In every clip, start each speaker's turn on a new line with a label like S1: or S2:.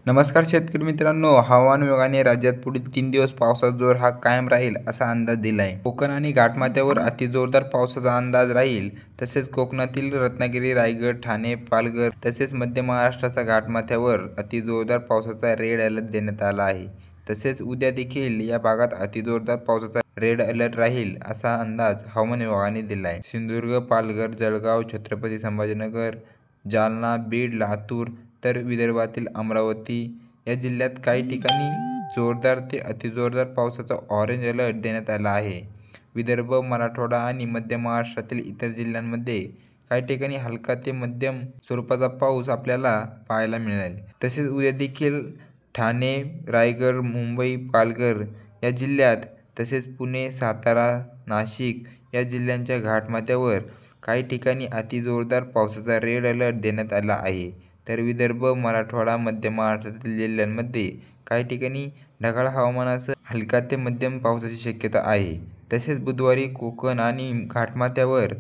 S1: नमस्कार शेतकरी मित्रांनो, हवामान विभागाने राज्यात पुढील 3 दिवस पावसाचा जोर हा कायम राहील असा अंदाज दिला आहे। कोकण आणि घाटमाथ्यावर अतिजोरदार पावसाचा अंदाज राहील। तसेच कोकणातील रत्नागिरी, रायगड, ठाणे, पालघर तसेच मध्य महाराष्ट्राच्या घाटमाथ्यावर अतिजोरदार पावसाचा रेड अलर्ट देण्यात आला आहे। तसेच उद्या देखील या भागात अतिजोरदार पावसाचा रेड अलर्ट राहील असा अंदाज हवामान विभागाने दिला आहे। सिंधुदुर्ग, पालघर, जळगाव, छत्रपती संभाजीनगर, जालना, बीड, लातूर तर विदर्भातील अमरावती या जिल्ह्यात काही ठिकाणी जोरदार ते अतिजोरदार पावसाचा ऑरेंज अलर्ट देण्यात आला आहे। विदर्भ, मराठवाडा आणि मध्य महाराष्ट्रातील इतर जिल्ह्यांमध्ये काही ठिकाणी हलका ते मध्यम स्वरूपाचा पाऊस आपल्याला पाहायला मिळेल। तसेच उद्या देखील ठाणे, रायगड, मुंबई, पालघर या जिल्ह्यात तसेच पुणे, सातारा, नाशिक या जिल्ह्यांच्या घाटमाथ्यावर काही ठिकाणी अतिजोरदार पावसाचा रेड अलर्ट देण्यात आला आहे। तर विदर्भ, मराठवाडा, मध्य महाराष्ट्रातील जिल्ह्यांमध्ये काही ठिकाणी ढगाळ हवामानासह हलका ते मध्यम पावसाची शक्यता आहे। तसेच बुधवारी कोकण आणि घाटमाथ्यावर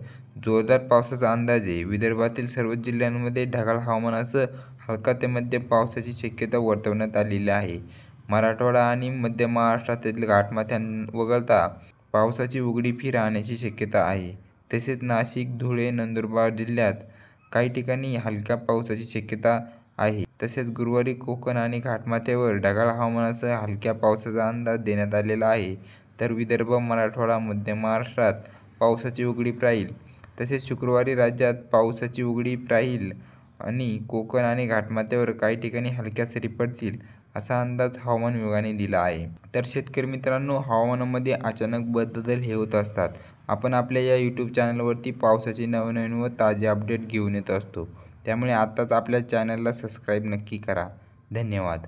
S1: जोरदार पावसाचा अंदाज आहे। विदर्भातील सर्वच जिल्ह्यांमध्ये ढगाळ हवामानासह हलका ते मध्यम पावसाची शक्यता वर्तवण्यात आलेली आहे। मराठवाडा आणि मध्य महाराष्ट्रातील घाटमाथ्यां वगळता पावसाची उघडीप राहण्याची शक्यता आहे। तसेच नाशिक, धुळे, नंदुरबार जिल्ह्यात काही ठिकाणी हलक्या पावसाची शक्यता आहे। तसेच गुरुवारी कोकण आणि घाटमाथ्यावर ढगाळ हवामानासह हलक्या पावसाचा अंदाज देण्यात आलेला आहे। तर विदर्भ, मराठवाडा, मध्य महाराष्ट्रात पावसाची उघडीप राहील। तसेच शुक्रवारी राज्यात पावसाची उघडीप राहील आणि कोकण आणि घाटमाथ्यावर काही ठिकाणी हलक्या सरी पडतील असा अंदाज हवामान विभागाने दिला आहे। तर शेतकरी मित्रांनो, हवामानामध्ये अचानक बदल हे होत असतात। आपण आपल्या या यूट्यूब चॅनलवरती पावसाचे नवनवीन व ताजे अपडेट घेऊन येत असतो। त्यामुळे आत्ताच आपल्या चॅनलला सबस्क्राईब नक्की करा। धन्यवाद।